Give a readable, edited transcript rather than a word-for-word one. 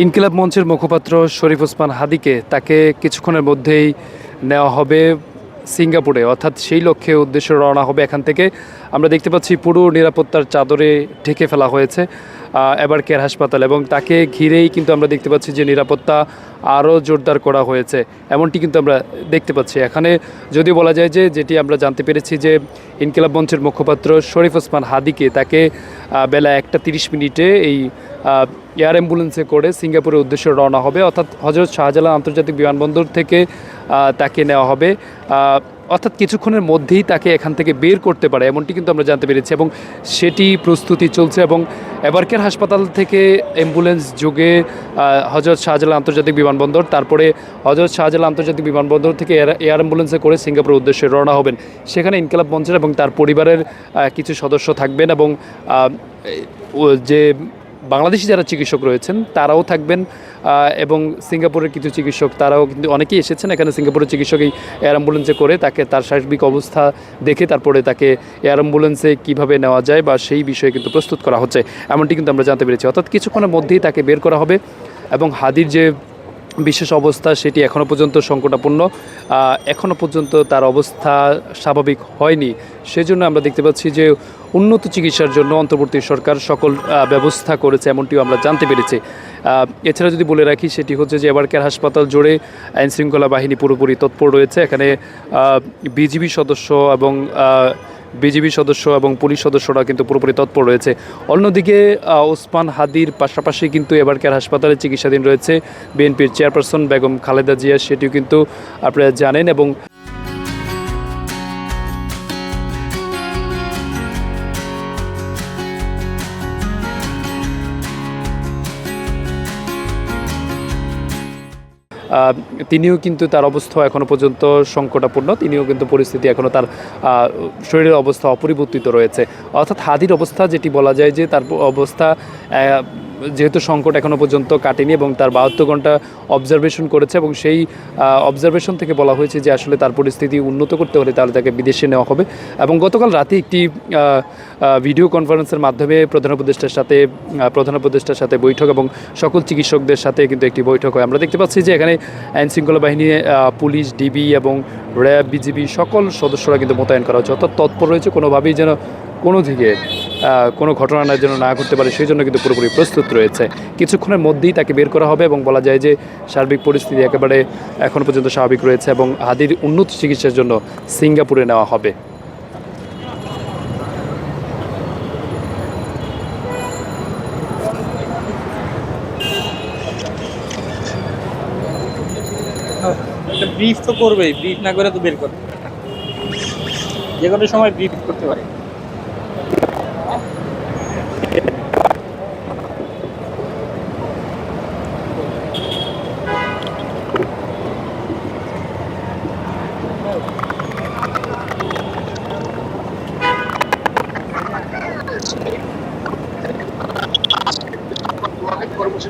ইনকিলাব মঞ্চের মুখপাত্র শরীফ ওসমান হাদিকে তাকে কিছুক্ষণের মধ্যেই নেওয়া হবে সিঙ্গাপুরে, অর্থাৎ সেই লক্ষ্যে উদ্দেশ্যে রওনা হবে এখান থেকে। আমরা দেখতে পাচ্ছি পুরো নিরাপত্তার চাদরে ঢেকে ফেলা হয়েছে এবার কেয়ার হাসপাতাল, এবং তাকে ঘিরেই কিন্তু আমরা দেখতে পাচ্ছি যে নিরাপত্তা আরও জোরদার করা হয়েছে, এমনটি কিন্তু আমরা দেখতে পাচ্ছি। এখানে যদি বলা যায় যে যেটি আমরা জানতে পেরেছি যে ইনকিলাব মঞ্চের মুখপাত্র শরীফ ওসমান হাদিকে তাকে বেলা 1:30 এই এয়ার অ্যাম্বুলেন্সে করে সিঙ্গাপুরের উদ্দেশ্যে রওনা হবে, অর্থাৎ হজরত শাহজালাল আন্তর্জাতিক বিমানবন্দর থেকে তাকে নেওয়া হবে, অর্থাৎ কিছুক্ষণের মধ্যেই তাকে এখান থেকে বের করতে পারে এমনটি কিন্তু আমরা জানতে পেরেছি, এবং সেটি প্রস্তুতি চলছে। এবং এবারকের হাসপাতাল থেকে অ্যাম্বুলেন্স যোগে হজরত শাহজালাল আন্তর্জাতিক বিমানবন্দর, তারপরে হজরত শাহজালাল আন্তর্জাতিক বিমানবন্দর থেকে এয়ার অ্যাম্বুলেন্সে করে সিঙ্গাপুরের উদ্দেশ্যে রওনা হবেন। সেখানে ইনকিলাব মঞ্চের এবং তার পরিবারের কিছু সদস্য থাকবেন, এবং যে বাংলাদেশি যারা চিকিৎসক রয়েছেন তারাও থাকবেন, এবং সিঙ্গাপুরের কিছু চিকিৎসক তারাও কিন্তু অনেকেই এসেছেন এখানে সিঙ্গাপুরের চিকিৎসক এই এয়ার অ্যাম্বুলেন্সে করে তাকে তার সার্বিক অবস্থা দেখে তারপরে তাকে এয়ার অ্যাম্বুলেন্সে কীভাবে নেওয়া যায় বা সেই বিষয়ে কিন্তু প্রস্তুত করা হচ্ছে, এমনটি কিন্তু আমরা জানতে পেরেছি। অর্থাৎ কিছুক্ষণের মধ্যেই তাকে বের করা হবে, এবং হাদির যে বিশেষ অবস্থা সেটি এখনও পর্যন্ত সংকটাপন্ন, এখনও পর্যন্ত তার অবস্থা স্বাভাবিক হয়নি। সেজন্য আমরা দেখতে পাচ্ছি যে উন্নত চিকিৎসার জন্য অন্তর্বর্তী সরকার সকল ব্যবস্থা করেছে, এমনটিও আমরা জানতে পেরেছি। এছাড়া যদি বলে রাখি সেটি হচ্ছে যে এবারকার হাসপাতাল জুড়ে আইনশৃঙ্খলা বাহিনী পুরোপুরি তৎপর রয়েছে। এখানে বিজিবি সদস্য এবং পুলিশ সদস্যরা কিন্তু পুরোপুরি তৎপর রয়েছে। অন্যদিকে ওসমান হাদির পাশাপাশি কিন্তু এবারকার হাসপাতালে চিকিৎসাধীন রয়েছে বিএনপির চেয়ারপারসন বেগম খালেদা জিয়া, সেটিও কিন্তু আপনারা জানেন। এবং তিনিও কিন্তু তার অবস্থা এখনও পর্যন্ত সংকটাপন্ন, তিনিও কিন্তু পরিস্থিতি এখনও তার শরীরের অবস্থা অপরিবর্তিত রয়েছে। অর্থাৎ হাদির অবস্থা যেটি বলা যায় যে তার অবস্থা যেহেতু সংকট এখনও পর্যন্ত কাটেনি, এবং তার 72 ঘন্টা অবজারভেশন করেছে, এবং সেই অবজারভেশন থেকে বলা হয়েছে যে আসলে তার পরিস্থিতি উন্নত করতে হলে তাহলে তাকে বিদেশে নেওয়া হবে। এবং গতকাল রাতে একটি ভিডিও কনফারেন্সের মাধ্যমে প্রধান উপদেষ্টার সাথে বৈঠক এবং সকল চিকিৎসকদের সাথে কিন্তু একটি বৈঠক হয়। আমরা দেখতে পাচ্ছি যে এখানে আইনশৃঙ্খলা বাহিনী, পুলিশ, ডিবি এবং র্যাব, বিজিবি সকল সদস্যরা কিন্তু মোতায়েন করা হচ্ছে, অর্থাৎ তৎপর রয়েছে কোনোভাবেই যেন কোনো দিকে কোনো ঘটনা যেন না ঘটতে পারে সেই জন্য কিন্তু পুরোপুরি প্রস্তুত রয়েছে। কিছুক্ষণের মধ্যেই তাকে বের করা হবে, এবং বলা যায় যে সার্বিক পরিস্থিতি একেবারে এখনও পর্যন্ত স্বাভাবিক রয়েছে, এবং হাদির উন্নত চিকিৎসার জন্য সিঙ্গাপুরে নেওয়া হবে। ব্রিফ তো করবেই, ব্রিফ না করে তো বের করবে, যে কোনো সময় ব্রিফ করতে পারে। কর্মসূচি